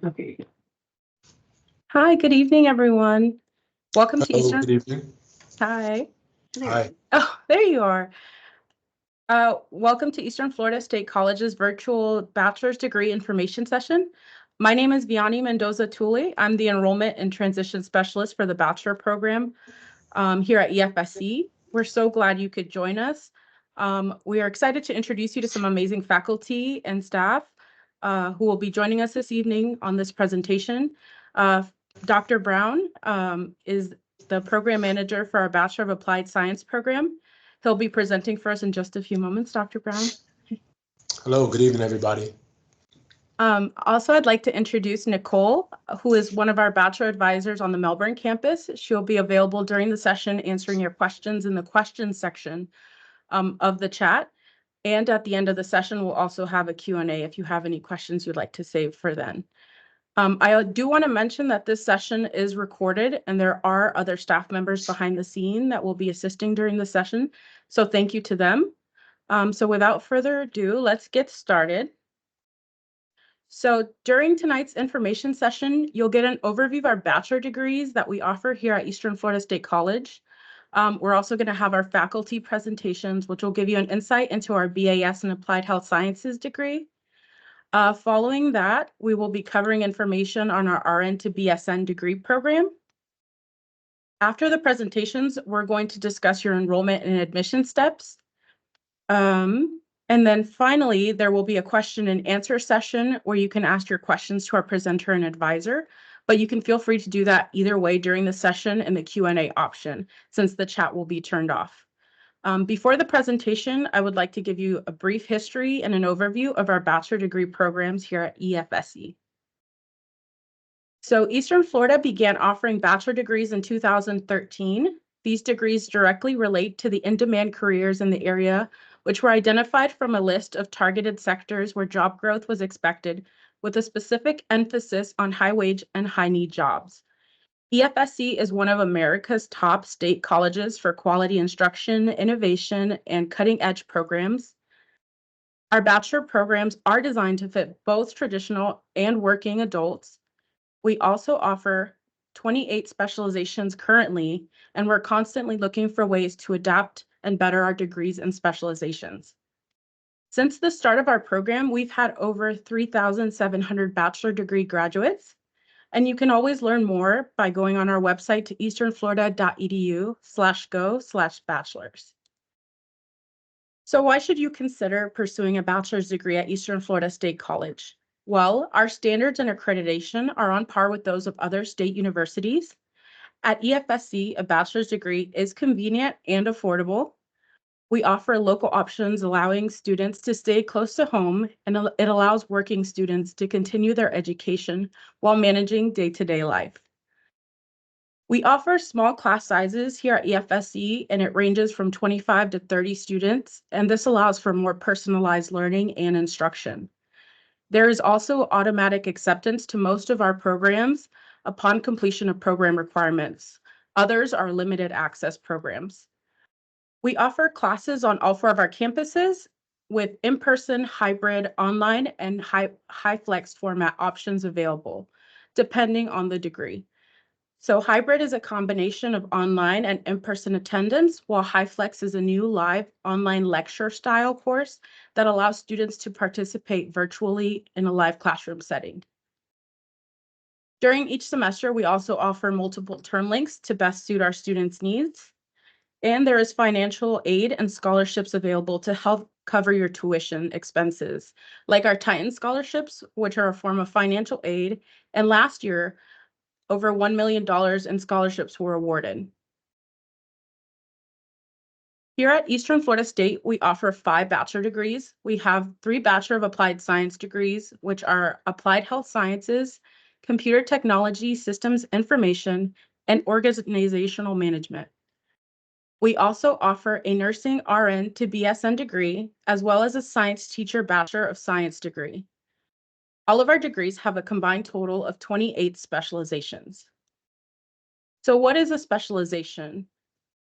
Okay. Hi, good evening, everyone. Welcome to Hello, Eastern. good evening. Hi. Hi. Oh, there you are. Welcome to Eastern Florida State College's virtual bachelor's degree information session. My name is Vianney Mendoza-Tooley. I'm the enrollment and transition specialist for the bachelor program here at EFSC. We're so glad you could join us. We are excited to introduce you to some amazing faculty and staff who will be joining us this evening on this presentation. Dr. Brown is the program manager for our Bachelor of Applied Science program. He'll be presenting for us in just a few moments. Dr. Brown. Hello, good evening, everybody. Also, I'd like to introduce Nicole, who is one of our bachelor advisors on the Melbourne campus. She'll be available during the session answering your questions in the questions section of the chat. And at the end of the session, we'll also have a Q&A if you have any questions you'd like to save for then. I do want to mention that this session is recorded and there are other staff members behind the scene that will be assisting during the session. So thank you to them. So without further ado, let's get started. So during tonight's information session, you'll get an overview of our bachelor degrees that we offer here at Eastern Florida State College. We're also going to have our faculty presentations, which will give you an insight into our BAS and Applied Health Sciences degree. Following that, we will be covering information on our RN to BSN degree program. After the presentations, we're going to discuss your enrollment and admission steps. And then finally, there will be a question and answer session where you can ask your questions to our presenter and advisor, but you can feel free to do that either way during the session in the Q&A option, since the chat will be turned off. Before the presentation, I would like to give you a brief history and an overview of our bachelor degree programs here at EFSC. So Eastern Florida began offering bachelor degrees in 2013. These degrees directly relate to the in-demand careers in the area, which were identified from a list of targeted sectors where job growth was expected, with a specific emphasis on high-wage and high-need jobs. EFSC is one of America's top state colleges for quality instruction, innovation, and cutting-edge programs. Our bachelor programs are designed to fit both traditional and working adults. We also offer 28 specializations currently, and we're constantly looking for ways to adapt and better our degrees and specializations. Since the start of our program, we've had over 3,700 bachelor degree graduates, and you can always learn more by going on our website to easternflorida.edu/go/bachelors. So why should you consider pursuing a bachelor's degree at Eastern Florida State College? Well, our standards and accreditation are on par with those of other state universities. At EFSC, a bachelor's degree is convenient and affordable. We offer local options allowing students to stay close to home, and it allows working students to continue their education while managing day-to-day life. We offer small class sizes here at EFSC, and it ranges from 25 to 30 students, and this allows for more personalized learning and instruction. There is also automatic acceptance to most of our programs upon completion of program requirements. Others are limited access programs. We offer classes on all 4 of our campuses with in-person, hybrid, online, and high flex format options available, depending on the degree. So hybrid is a combination of online and in-person attendance, while high flex is a new live online lecture style course that allows students to participate virtually in a live classroom setting. During each semester, we also offer multiple term lengths to best suit our students' needs. And there is financial aid and scholarships available to help cover your tuition expenses, like our Titan scholarships, which are a form of financial aid. And last year, over $1 million in scholarships were awarded. Here at Eastern Florida State, we offer 5 bachelor degrees. We have 3 Bachelor of Applied Science degrees, which are Applied Health Sciences, Computer Technology, Systems Information, and Organizational Management. We also offer a Nursing RN to BSN degree, as well as a Science Teacher Bachelor of Science degree. All of our degrees have a combined total of 28 specializations. So what is a specialization?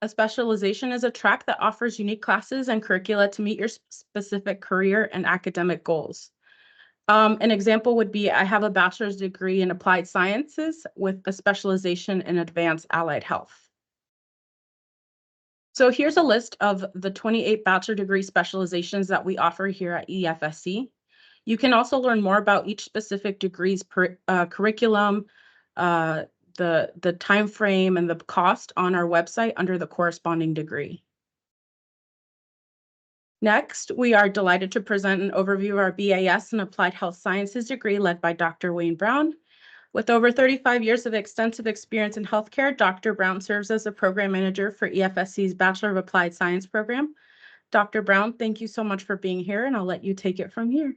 A specialization is a track that offers unique classes and curricula to meet your specific career and academic goals. An example would be I have a bachelor's degree in applied sciences with a specialization in advanced allied health. So here's a list of the 28 bachelor degree specializations that we offer here at EFSC. You can also learn more about each specific degree's curriculum, the time frame, and the cost on our website under the corresponding degree. Next, we are delighted to present an overview of our BAS in Applied Health Sciences degree led by Dr. Wayne Brown. With over 35 years of extensive experience in healthcare, Dr. Brown serves as the program manager for EFSC's Bachelor of Applied Science program. Dr. Brown, thank you so much for being here, and I'll let you take it from here.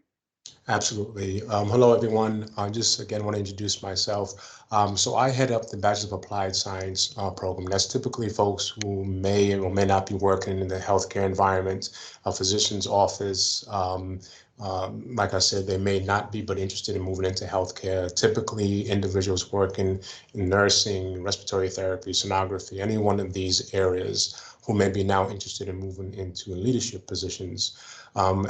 Absolutely. Hello, everyone. I just again want to introduce myself. So I head up the Bachelor of Applied Science program. That's typically folks who may or may not be working in the healthcare environment, a physician's office. Like I said, they may not be, but interested in moving into healthcare. Typically, individuals working in nursing, respiratory therapy, sonography, any one of these areas who may be now interested in moving into leadership positions.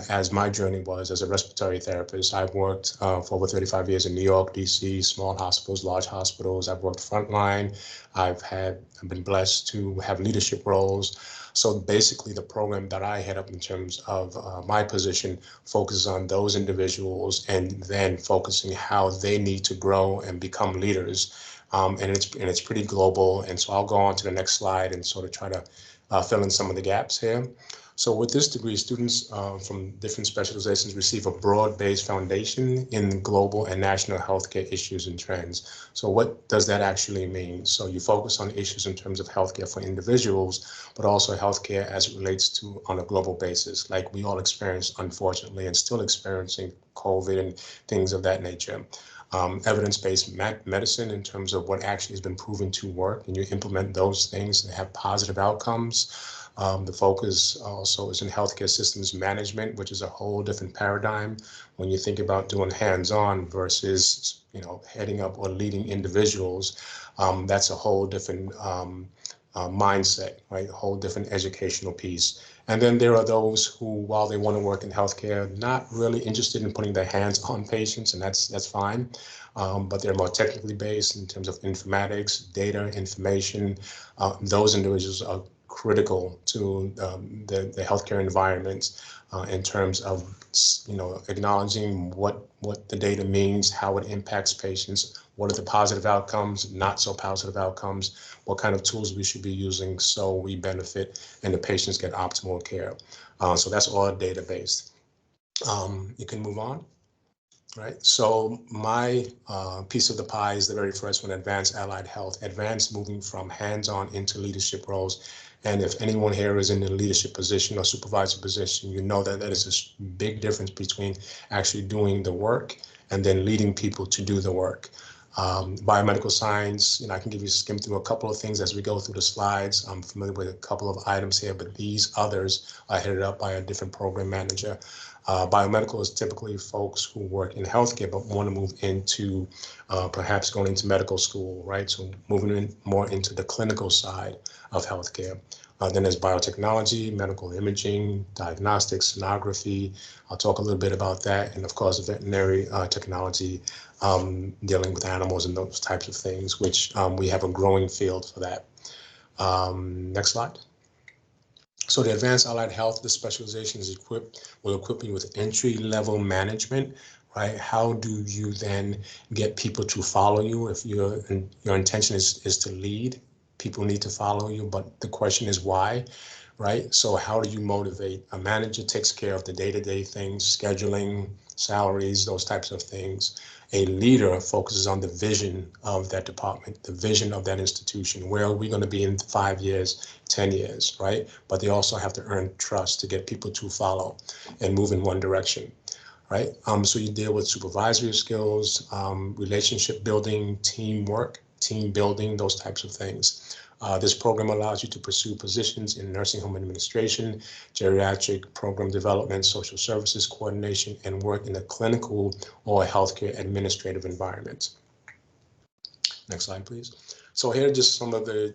As my journey was as a respiratory therapist, I've worked for over 35 years in New York, DC, small hospitals, large hospitals. I've worked frontline. I've been blessed to have leadership roles. So basically, the program that I head up in terms of my position focuses on those individuals and then focusing how they need to grow and become leaders. And it's pretty global. And so I'll go on to the next slide and sort of try to fill in some of the gaps here. So with this degree, students from different specializations receive a broad-based foundation in global and national healthcare issues and trends. So what does that actually mean? So you focus on issues in terms of healthcare for individuals, but also healthcare as it relates to on a global basis, like we all experienced, unfortunately, and still experiencing COVID and things of that nature. Evidence-based medicine in terms of what actually has been proven to work, and you implement those things and have positive outcomes. The focus also is in healthcare systems management, which is a whole different paradigm when you think about doing hands-on versus, heading up or leading individuals. That's a whole different mindset, right? A whole different educational piece. And then there are those who, while they want to work in healthcare, not really interested in putting their hands on patients, and that's fine. But they're more technically based in terms of informatics, data, information. Those individuals are critical to the healthcare environment in terms of acknowledging what the data means, how it impacts patients, what are the positive outcomes, not so positive outcomes, what kind of tools we should be using so we benefit and the patients get optimal care. So that's all data-based. You can move on. Right. So my piece of the pie is the very first one, advanced allied health, advanced moving from hands-on into leadership roles. And if anyone here is in a leadership position or supervisor position, you know that is a big difference between actually doing the work and then leading people to do the work. Biomedical science, I can skim through a couple of things as we go through the slides. I'm familiar with a couple of items here, but these others are headed up by a different program manager. Biomedical is typically folks who work in healthcare but want to move into perhaps going into medical school, right? So moving in more into the clinical side of healthcare. Then there's biotechnology, medical imaging, diagnostics, sonography. I'll talk a little bit about that. And of course, veterinary technology, dealing with animals and those types of things, which we have a growing field for that. Next slide. So the advanced allied health, the specialization will equip you with entry-level management, right? How do you then get people to follow you? If your intention is to lead, people need to follow you, but the question is why, right? So how do you motivate? A manager takes care of the day-to-day things, scheduling, salaries, those types of things. A leader focuses on the vision of that department, the vision of that institution. Where are we going to be in 5 years, 10 years, right? But they also have to earn trust to get people to follow and move in one direction, right? So you deal with supervisory skills, relationship building, teamwork, team building, those types of things. This program allows you to pursue positions in nursing home administration, geriatric program development, social services coordination, and work in a clinical or healthcare administrative environment. Next slide, please. So here are just some of the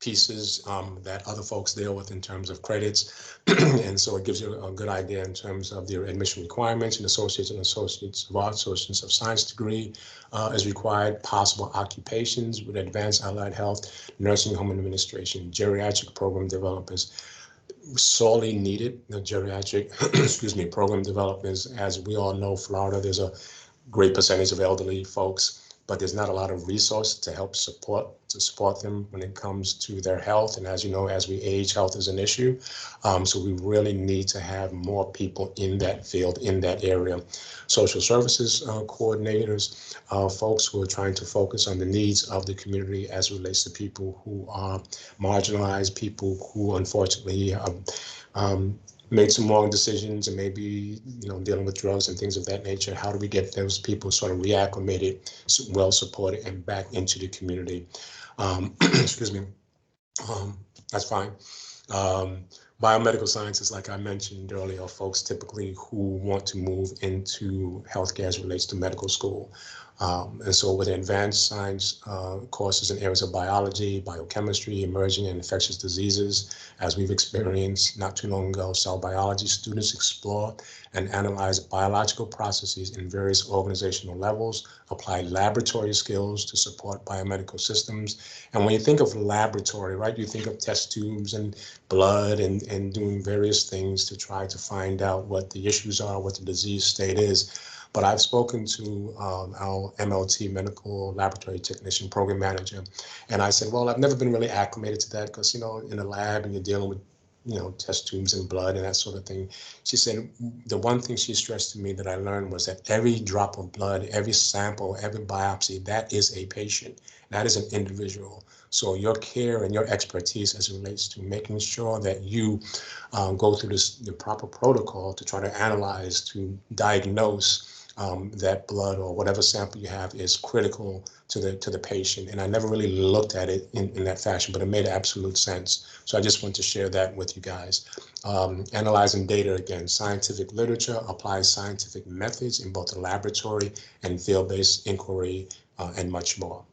pieces that other folks deal with in terms of credits. And so it gives you a good idea in terms of their admission requirements. An associates and associates of arts, associates of science degree is required, possible occupations with advanced allied health, nursing home administration, geriatric program developers, sorely needed, the geriatric, excuse me, program developers. As we all know, Florida, there's a great percentage of elderly folks, but there's not a lot of resources to help support them when it comes to their health. And as you know, as we age, health is an issue. So we really need to have more people in that field, in that area. Social services coordinators, folks who are trying to focus on the needs of the community as it relates to people who are marginalized, people who unfortunately made some wrong decisions and maybe, dealing with drugs and things of that nature. How do we get those people sort of reacclimated, well supported, and back into the community? Excuse me. That's fine. Biomedical sciences, like I mentioned earlier, are folks typically who want to move into healthcare as it relates to medical school. And so with advanced science courses in areas of biology, biochemistry, emerging and infectious diseases, as we've experienced not too long ago, cell biology, students explore and analyze biological processes in various organizational levels, apply laboratory skills to support biomedical systems. And when you think of laboratory, right, you think of test tubes and blood and doing various things to try to find out what the issues are, what the disease state is. But I've spoken to our MLT, Medical Laboratory Technician Program Manager, and I said, well, I've never been really acclimated to that because, in a lab and you're dealing with, test tubes and blood and that sort of thing. She said, the one thing she stressed to me that I learned was that every drop of blood, every sample, every biopsy, that is a patient, that is an individual. So your care and your expertise as it relates to making sure that you go through the proper protocol to try to analyze, to diagnose that blood or whatever sample you have is critical to the patient. And I never really looked at it in that fashion, but it made absolute sense. So I just want to share that with you guys. Analyzing data, again, scientific literature, applies scientific methods in both the laboratory and field-based inquiry, and much more.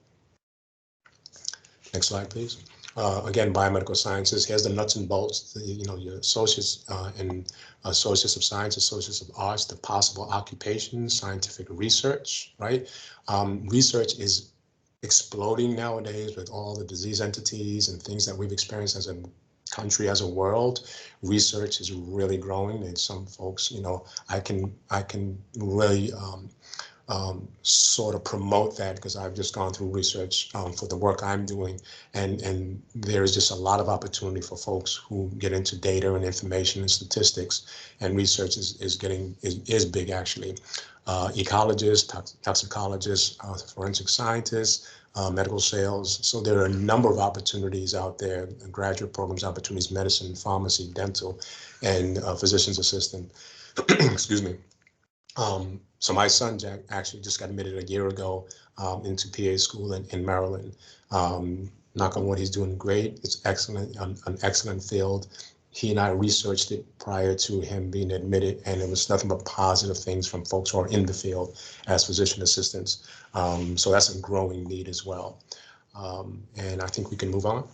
Next slide, please. Again, biomedical sciences. Here's the nuts and bolts. Your associates and associates of science, associates of arts, the possible occupations, scientific research. Right. Research is exploding nowadays with all the disease entities and things that we've experienced as a country, as a world. Research is really growing, and some folks, I can really sort of promote that because I've just gone through research for the work I'm doing, and there is just a lot of opportunity for folks who get into data and information and statistics, and research is big actually. Ecologists, toxicologists, forensic scientists, medical sales. So there are a number of opportunities out there, graduate programs, opportunities, medicine, pharmacy, dental, and physician's assistant. Excuse me. So my son, Jack, actually just got admitted a year ago into PA school in Maryland. Knock on wood, he's doing great. It's excellent, an excellent field. He and I researched it prior to him being admitted, and it was nothing but positive things from folks who are in the field as physician assistants. So that's a growing need as well. And I think we can move on.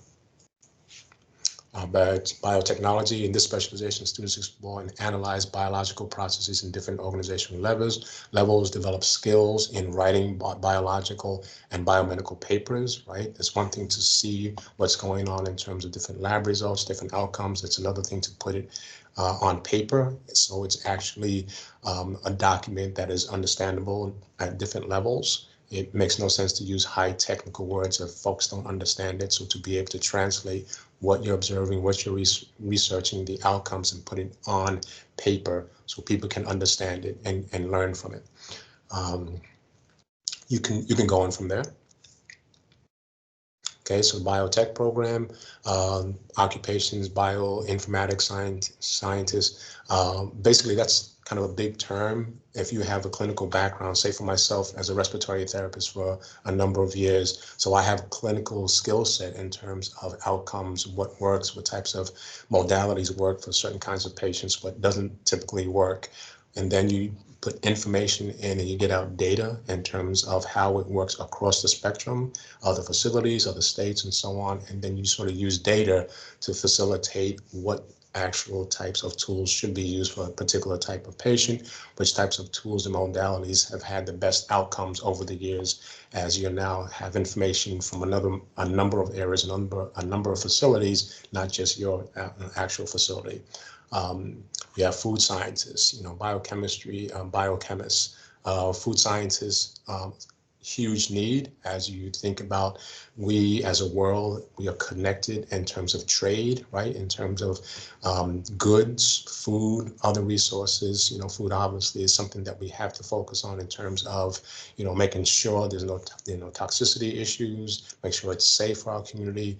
But biotechnology, in this specialization, students explore and analyze biological processes in different organizational levels, develop skills in writing biological and biomedical papers, right? It's one thing to see what's going on in terms of different lab results, different outcomes. It's another thing to put it on paper. So it's actually a document that is understandable at different levels. It makes no sense to use high technical words if folks don't understand it. So to be able to translate what you're observing, what you're researching, the outcomes, and put it on paper so people can understand it and learn from it. You can go on from there. Okay, so biotech program, occupations, bioinformatics scientists. Basically, that's kind of a big term. If you have a clinical background, say for myself as a respiratory therapist for a number of years, so I have clinical skill set in terms of outcomes, what works, what types of modalities work for certain kinds of patients, what doesn't typically work. And then you put information in and you get out data in terms of how it works across the spectrum of the facilities, of the states, and so on. And then you sort of use data to facilitate what actual types of tools should be used for a particular type of patient, which types of tools and modalities have had the best outcomes over the years, as you now have information from a number of areas, a number of facilities, not just your actual facility. You have food scientists, biochemistry, biochemists, food scientists, huge need as you think about we as a world, we are connected in terms of trade, right? In terms of goods, food, other resources. Food obviously is something that we have to focus on in terms of, making sure there's no toxicity issues, make sure it's safe for our community.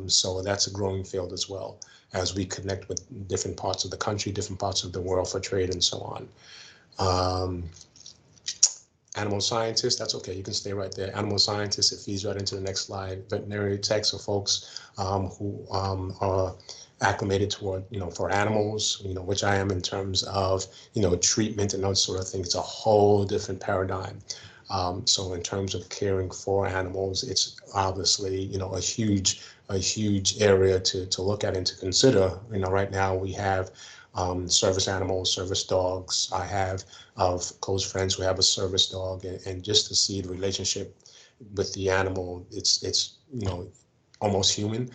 So that's a growing field as well as we connect with different parts of the country, different parts of the world for trade and so on. Animal scientists, that's okay, you can stay right there. Animal scientists, it feeds right into the next slide. Veterinary techs are folks who are acclimated toward, for animals, which I am in terms of, treatment and those sort of things. It's a whole different paradigm. So in terms of caring for animals, it's obviously, a huge area to look at and to consider. Right now we have service animals, service dogs. I have close friends who have a service dog, and just to see the relationship with the animal, it's almost human.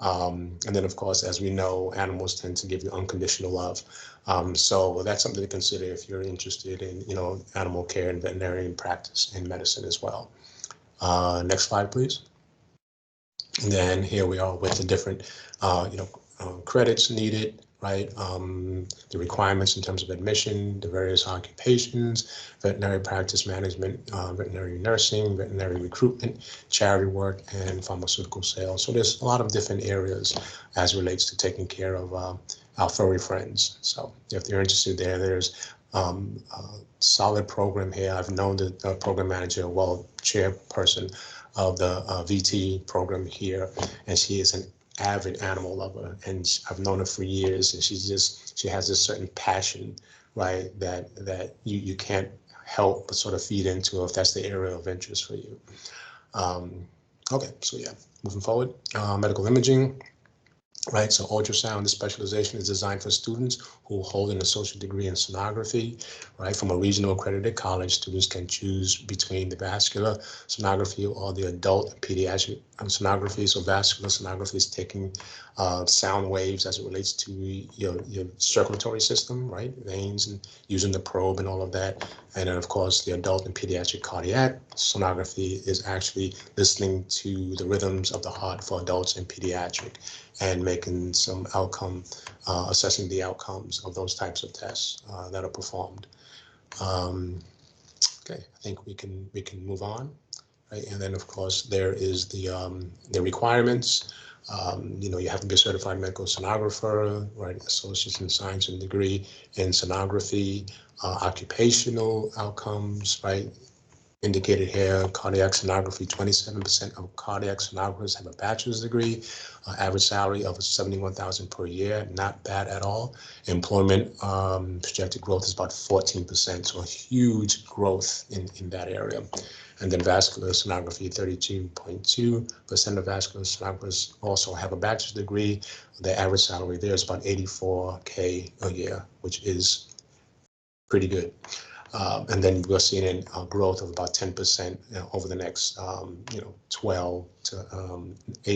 And then, of course, as we know, animals tend to give you unconditional love. So that's something to consider if you're interested in, animal care and veterinarian practice in medicine as well. Next slide, please. And then here we are with the different, credits needed, right? The requirements in terms of admission, the various occupations, veterinary practice management, veterinary nursing, veterinary recruitment, charity work, and pharmaceutical sales. So there's a lot of different areas as relates to taking care of our furry friends. So if you're interested there's a solid program here. I've known the program manager, chairperson of the VT program here, and she is an avid animal lover, and I've known her for years, and she has this certain passion, right, that you can't help but sort of feed into if that's the area of interest for you. Okay, so yeah, moving forward, medical imaging. Right, so ultrasound, the specialization is designed for students who hold an associate degree in sonography, right? From a regional accredited college, students can choose between the vascular sonography or the adult and pediatric sonography. So vascular sonography is taking sound waves as it relates to your circulatory system, right? Veins, and using the probe and all of that. And then, of course, the adult and pediatric cardiac sonography is actually listening to the rhythms of the heart for adults and pediatric, and making some assessing the outcomes of those types of tests that are performed. Okay, I think we can move on, right? And then, of course, there is the requirements. You have to be a certified medical sonographer, right? Associate's in science and degree in sonography, occupational outcomes, right? Indicated here, cardiac sonography, 27% of cardiac sonographers have a bachelor's degree, average salary of $71,000 per year, not bad at all. Employment projected growth is about 14%, so a huge growth in that area. And then vascular sonography, 32.2% of vascular sonographers also have a bachelor's degree. The average salary there is about $84K a year, which is pretty good. And then we're seeing a growth of about 10% over the next 8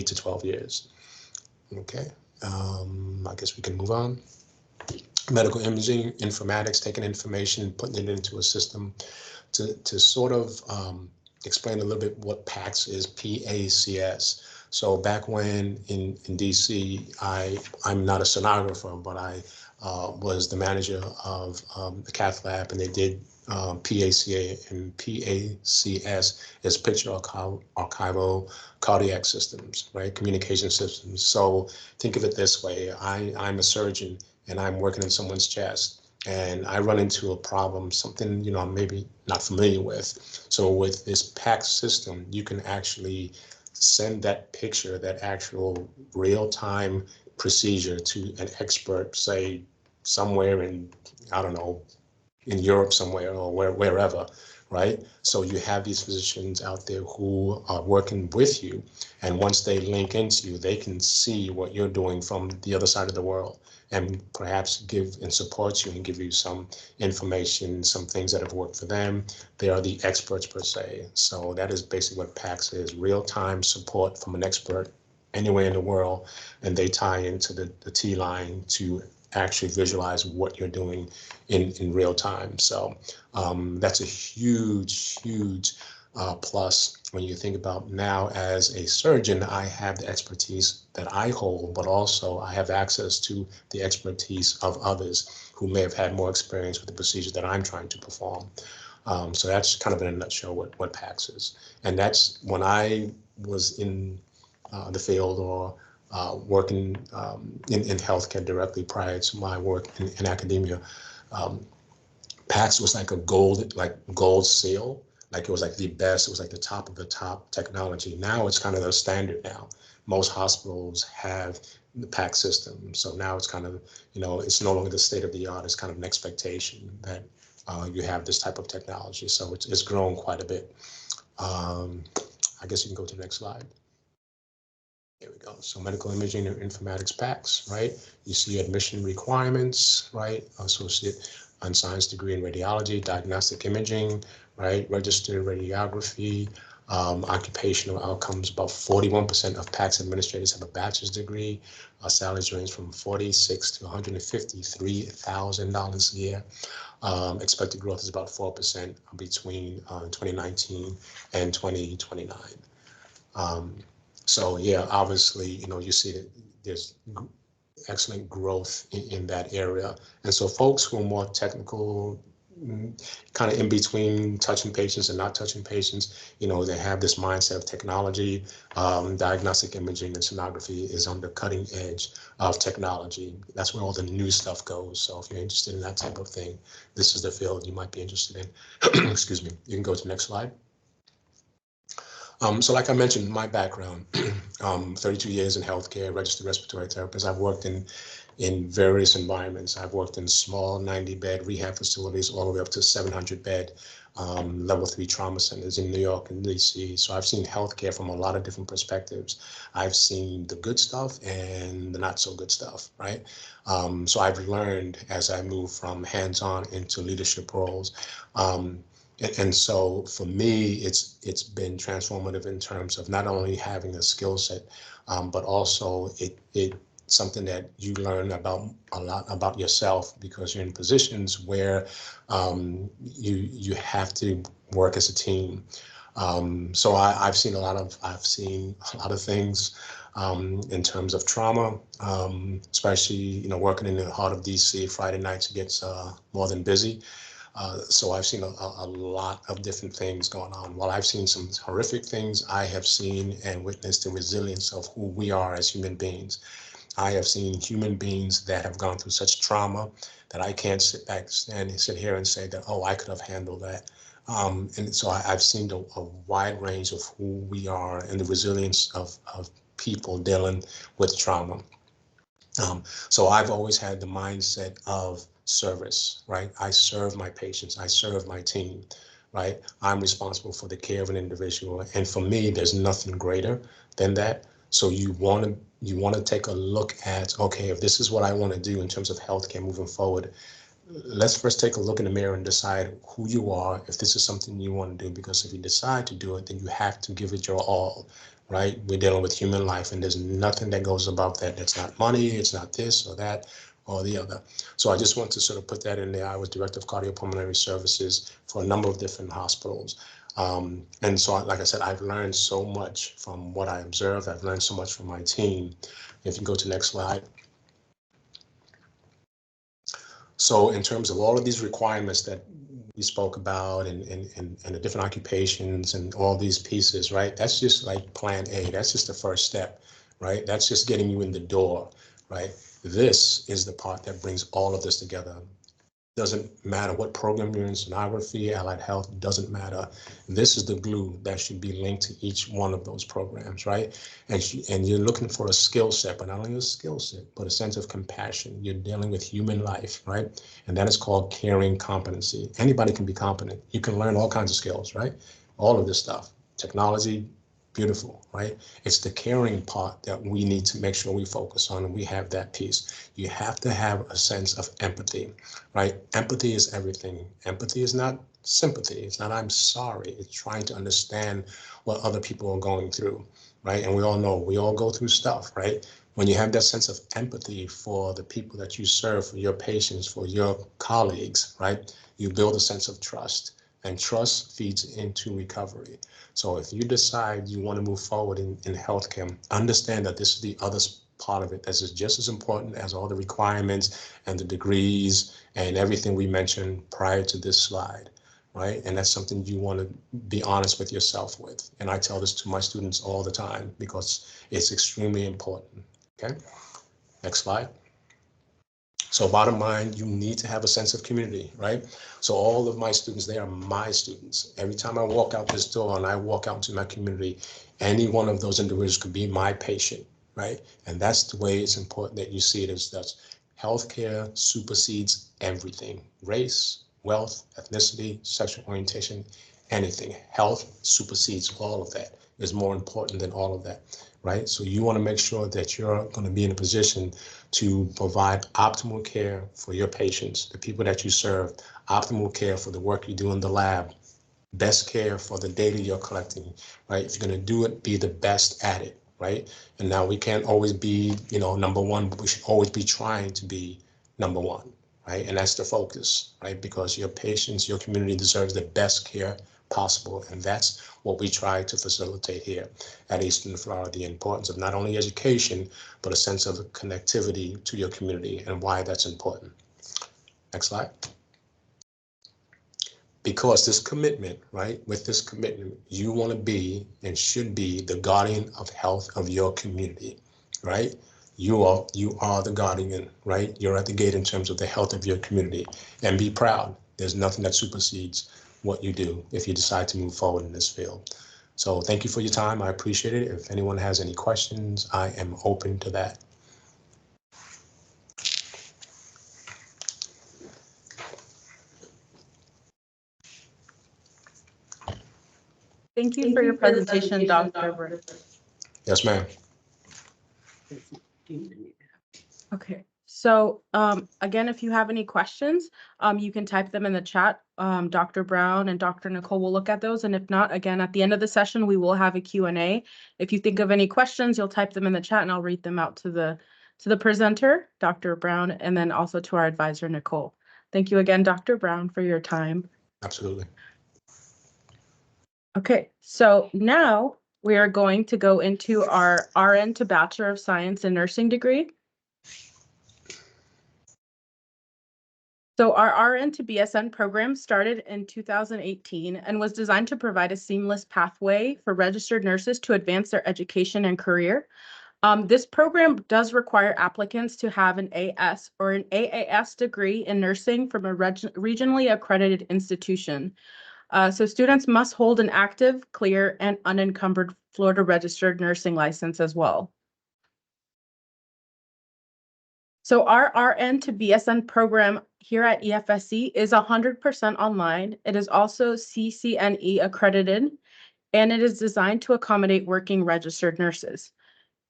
to 12 years. Okay, I guess we can move on. Medical imaging, informatics, taking information and putting it into a system to sort of explain a little bit what PACS is, PACS. So back when in DC, I'm not a sonographer, but I was the manager of the cath lab, and they did PACA, and PACS is picture archival cardiac systems, right? Communication systems. So think of it this way. I'm a surgeon and I'm working in someone's chest, and I run into a problem, something, I'm maybe not familiar with. So with this PACS system, you can actually send that picture, that actual real-time procedure to an expert, say somewhere in, I don't know, in Europe somewhere or wherever, right? So you have these physicians out there who are working with you, and once they link into you, they can see what you're doing from the other side of the world, and perhaps give and support you and give you some information, some things that have worked for them. They are the experts per se. So that is basically what PACS is: real-time support from an expert anywhere in the world, and they tie into the T line to actually visualize what you're doing in real time. So that's a huge plus when you think about now. As a surgeon, I have the expertise that I hold, but also I have access to the expertise of others who may have had more experience with the procedure that I'm trying to perform. So that's kind of in a nutshell what PACS is. And that's when I was in the field, or working in healthcare directly prior to my work in academia. PACS was like a gold seal. Like it was like the best. It was like the top of the top technology. Now it's kind of the standard now. Most hospitals have the PACS system. So now it's kind of, it's no longer the state of the art. It's kind of an expectation that you have this type of technology. So it's grown quite a bit. I guess you can go to the next slide. Here we go. So medical imaging and informatics PACS, right? You see admission requirements, right? Associate and science degree in radiology, diagnostic imaging, right? Registered radiography, occupational outcomes. About 41% of PACS administrators have a bachelor's degree. Salaries range from $46,000 to $153,000 a year. Expected growth is about 4% between 2019 and 2029. So yeah, obviously, you see that there's excellent growth in that area. And so folks who are more technical, kind of in between touching patients and not touching patients, they have this mindset of technology. Diagnostic imaging and sonography is on the cutting edge of technology. That's where all the new stuff goes. So if you're interested in that type of thing, this is the field you might be interested in. Excuse me. You can go to the next slide. So like I mentioned, my background, 32 years in healthcare, registered respiratory therapist. I've worked in various environments. I've worked in small 90-bed rehab facilities all the way up to 700-bed level 3 trauma centers in New York and DC. So I've seen healthcare from a lot of different perspectives. I've seen the good stuff and the not so good stuff, right? So I've learned as I move from hands-on into leadership roles. And so for me, it's been transformative in terms of not only having a skill set, but also it something that you learn about a lot about yourself, because you're in positions where you have to work as a team. So I've seen a lot of things in terms of trauma, especially working in the heart of DC. Friday nights it gets more than busy. So I've seen a lot of different things going on. While I've seen some horrific things, I have seen and witnessed the resilience of who we are as human beings. I have seen human beings that have gone through such trauma that I can't sit here and say that, oh, I could have handled that. And so I've seen a wide range of who we are and the resilience of people dealing with trauma. So I've always had the mindset of service, right? I serve my patients, I serve my team, right? I'm responsible for the care of an individual. And for me, there's nothing greater than that. So you want to take a look at, okay, if this is what I want to do in terms of healthcare moving forward, let's first take a look in the mirror and decide who you are, if this is something you want to do, because if you decide to do it, then you have to give it your all, right? We're dealing with human life, and there's nothing that goes above that. It's not money, it's not this or that or the other. So I just want to sort of put that in there. I was director of cardiopulmonary services for a number of different hospitals. And so, like I said, I've learned so much from what I observed. I've learned so much from my team. If you go to the next slide. So in terms of all of these requirements that we spoke about and the different occupations and all these pieces, right? That's just like plan A. That's just the first step, right? That's just getting you in the door, right? This is the part that brings all of this together. Doesn't matter what program you're in, sonography, allied health, doesn't matter. This is the glue that should be linked to each one of those programs, right? And you're looking for a skill set, but not only a skill set, but a sense of compassion. You're dealing with human life, right? And that is called caring competency. Anybody can be competent. You can learn all kinds of skills, right? All of this stuff, technology, beautiful, right? It's the caring part that we need to make sure we focus on, and we have that piece. You have to have a sense of empathy, right? Empathy is everything. Empathy is not sympathy. It's not I'm sorry. It's trying to understand what other people are going through, right? And we all know we all go through stuff, right? When you have that sense of empathy for the people that you serve, for your patients, for your colleagues, right? You build a sense of trust, and trust feeds into recovery. So if you decide you want to move forward in healthcare, understand that this is the other part of it. This is just as important as all the requirements and the degrees and everything we mentioned prior to this slide, right? And that's something you want to be honest with yourself with. And I tell this to my students all the time because it's extremely important, okay? Next slide. So bottom line, you need to have a sense of community, right? So all of my students, they are my students. Every time I walk out this door and I walk out into my community, any one of those individuals could be my patient, right? And that's the way it's important that you see it, is that healthcare supersedes everything: race, wealth, ethnicity, sexual orientation, anything. Health supersedes all of that. Is more important than all of that, right? So you want to make sure that you're going to be in a position to provide optimal care for your patients, the people that you serve, optimal care for the work you do in the lab, best care for the data you're collecting, right? If you're going to do it, be the best at it, right? And now we can't always be, number one, but we should always be trying to be number one, right? And that's the focus, right? Because your patients, your community deserves the best care possible. And that's what we try to facilitate here at Eastern Florida, the importance of not only education, but a sense of connectivity to your community and why that's important. Next slide. Because this commitment, right, with this commitment, you want to be and should be the guardian of health of your community, right? You are the guardian, right? You're at the gate in terms of the health of your community, and be proud. There's nothing that supersedes what you do if you decide to move forward in this field. So thank you for your time. I appreciate it. If anyone has any questions, I am open to that. Thank you for your presentation, Dr. Brown. Yes, ma'am. Okay, so again, if you have any questions, you can type them in the chat. Dr. Brown and Dr. Nicole will look at those. And if not, again, at the end of the session, we will have a Q&A. If you think of any questions, you'll type them in the chat and I'll read them out to the presenter, Dr. Brown, and then also to our advisor, Nicole. Thank you again, Dr. Brown, for your time. Absolutely. Okay, so now we are going to go into our RN to Bachelor of Science in Nursing degree. So our RN to BSN program started in 2018 and was designed to provide a seamless pathway for registered nurses to advance their education and career. This program does require applicants to have an AS or an AAS degree in nursing from a regionally accredited institution. So students must hold an active, clear, and unencumbered Florida registered nursing license as well. So our RN to BSN program here at EFSC is 100% online. It is also CCNE accredited, and it is designed to accommodate working registered nurses.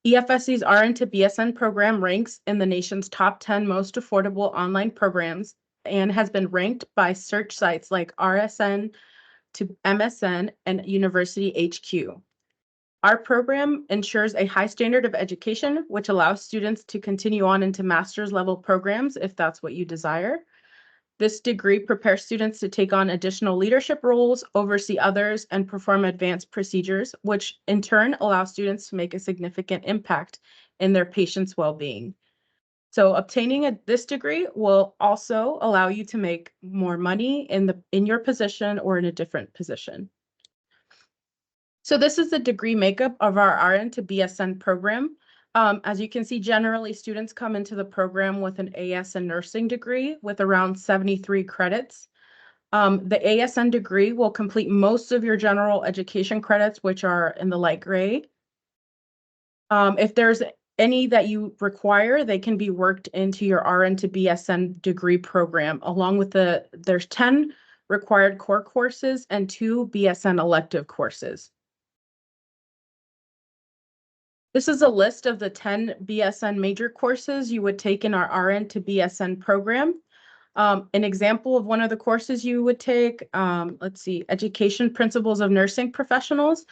EFSC's RN to BSN program ranks in the nation's top 10 most affordable online programs and has been ranked by search sites like RSN to MSN and University HQ. Our program ensures a high standard of education, which allows students to continue on into master's level programs if that's what you desire. This degree prepares students to take on additional leadership roles, oversee others, and perform advanced procedures, which in turn allows students to make a significant impact in their patients' well-being. So obtaining this degree will also allow you to make more money in your position or in a different position. So this is the degree makeup of our RN to BSN program. As you can see, generally students come into the program with an AS in nursing degree with around 73 credits. The ASN degree will complete most of your general education credits, which are in the light gray. If there's any that you require, they can be worked into your RN to BSN degree program, along with there's 10 required core courses and 2 BSN elective courses. This is a list of the 10 BSN major courses you would take in our RN to BSN program. An example of one of the courses you would take, let's see, Education Principles of Nursing Professionals.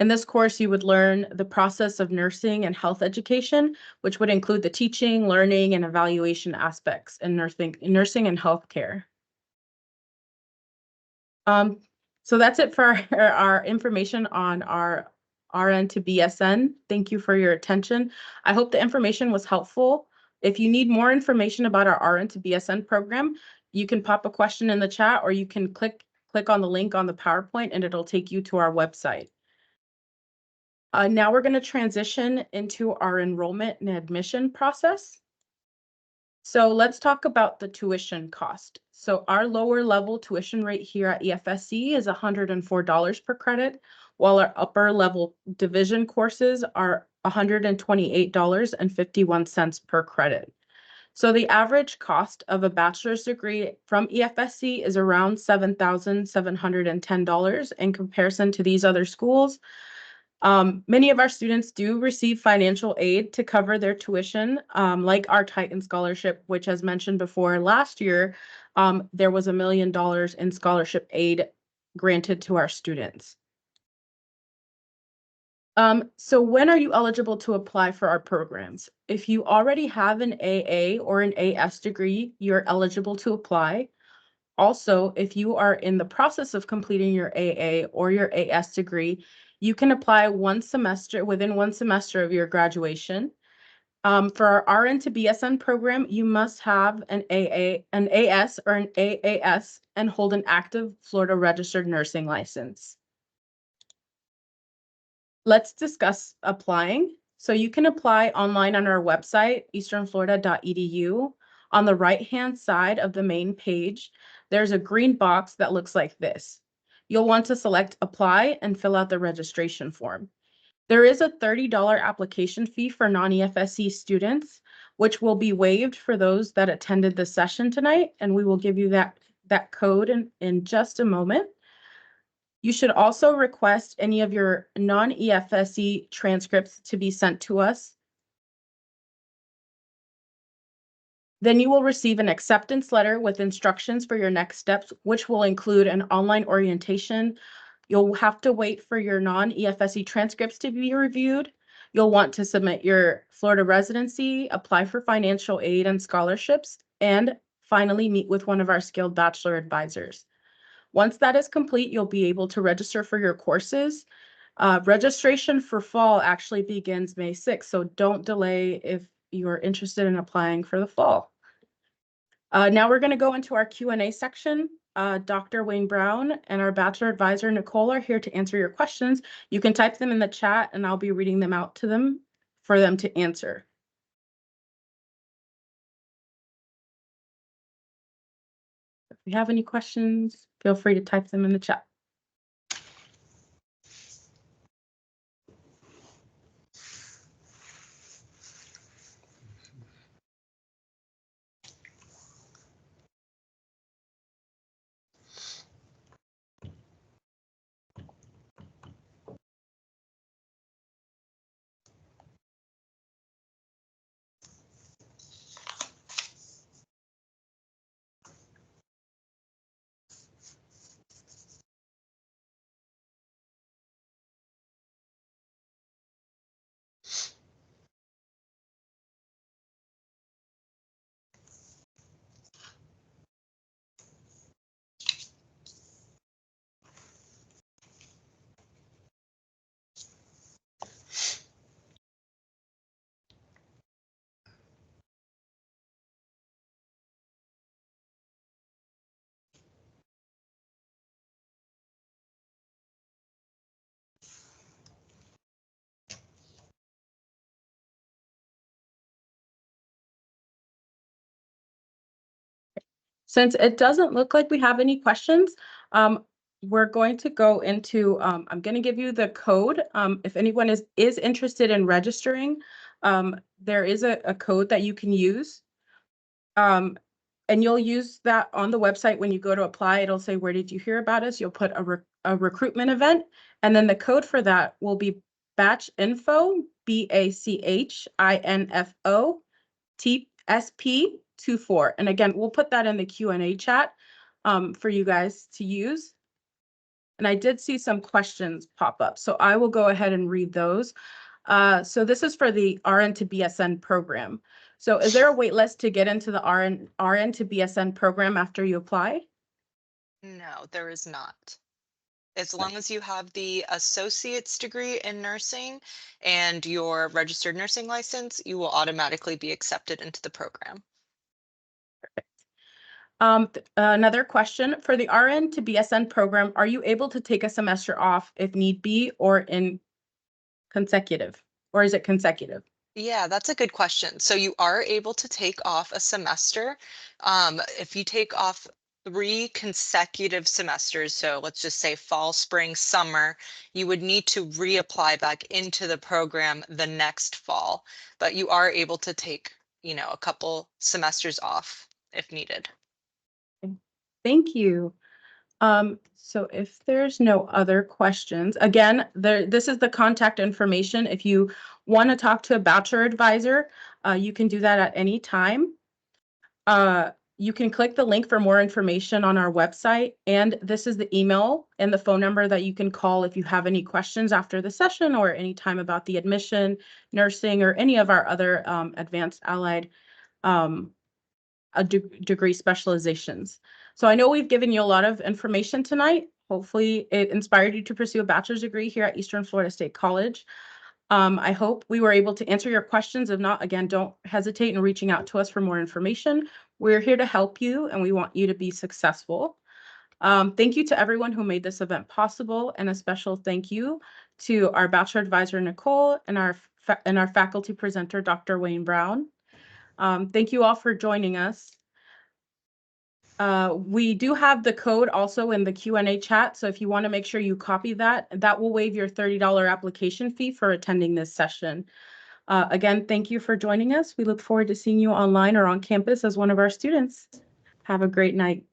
In this course, you would learn the process of nursing and health education, which would include the teaching, learning, and evaluation aspects in nursing and healthcare. So that's it for our information on our RN to BSN. Thank you for your attention. I hope the information was helpful. If you need more information about our RN to BSN program, you can pop a question in the chat, or you can click on the link on the PowerPoint and it'll take you to our website. Now we're going to transition into our enrollment and admission process. So let's talk about the tuition cost. So our lower level tuition rate here at EFSC is $104 per credit, while our upper level division courses are $128.51 per credit. So the average cost of a bachelor's degree from EFSC is around $7,710 in comparison to these other schools. Many of our students do receive financial aid to cover their tuition, like our Titan Scholarship, which, as mentioned before, last year, there was $1 million in scholarship aid granted to our students. So when are you eligible to apply for our programs? If you already have an AA or an AS degree, you're eligible to apply. Also, if you are in the process of completing your AA or your AS degree, you can apply within 1 semester of your graduation. For our RN to BSN program, you must have an AS or an AAS and hold an active Florida registered nursing license. Let's discuss applying. So you can apply online on our website, easternflorida.edu. On the right-hand side of the main page, there's a green box that looks like this. You'll want to select apply and fill out the registration form. There is a $30 application fee for non-EFSC students, which will be waived for those that attended the session tonight, and we will give you that code in just a moment. You should also request any of your non-EFSC transcripts to be sent to us. Then you will receive an acceptance letter with instructions for your next steps, which will include an online orientation. You'll have to wait for your non-EFSC transcripts to be reviewed. You'll want to submit your Florida residency, apply for financial aid and scholarships, and finally meet with one of our skilled bachelor advisors. Once that is complete, you'll be able to register for your courses. Registration for fall actually begins May 6th, so don't delay if you're interested in applying for the fall. Now we're going to go into our Q&A section. Dr. Wayne Brown and our bachelor advisor, Nicole, are here to answer your questions. You can type them in the chat and I'll be reading them out to them for them to answer. If you have any questions, feel free to type them in the chat. Since it doesn't look like we have any questions, we're going to go into, I'm going to give you the code. If anyone is interested in registering, there is a code that you can use. And you'll use that on the website when you go to apply. It'll say, where did you hear about us? You'll put a recruitment event. And then the code for that will be batch info, BACHINFO TSP24. And again, we'll put that in the Q&A chat for you guys to use. And I did see some questions pop up, so I will go ahead and read those. So this is for the RN to BSN program. So is there a wait list to get into the RN to BSN program after you apply? No, there is not. As long as you have the associate's degree in nursing and your registered nursing license, you will automatically be accepted into the program. Another question for the RN to BSN program, are you able to take a semester off if need be or in consecutive, or is it consecutive? Yeah, that's a good question. So you are able to take off a semester. If you take off 3 consecutive semesters, so let's just say fall, spring, summer, you would need to reapply back into the program the next fall. But you are able to take, a couple semesters off if needed. Thank you. So if there's no other questions, again, this is the contact information. If you want to talk to a Bachelor advisor, you can do that at any time. You can click the link for more information on our website, and this is the email and the phone number that you can call if you have any questions after the session or any time about the admission, nursing, or any of our other advanced allied degree specializations. So I know we've given you a lot of information tonight. Hopefully it inspired you to pursue a bachelor's degree here at Eastern Florida State College. I hope we were able to answer your questions. If not, again, don't hesitate in reaching out to us for more information. We're here to help you and we want you to be successful. Thank you to everyone who made this event possible, and a special thank you to our Bachelor Advisor, Nicole, and our faculty presenter, Dr. Wayne Brown. Thank you all for joining us. We do have the code also in the Q&A chat, so if you want to make sure you copy that, that will waive your $30 application fee for attending this session. Again, thank you for joining us. We look forward to seeing you online or on campus as one of our students. Have a great night.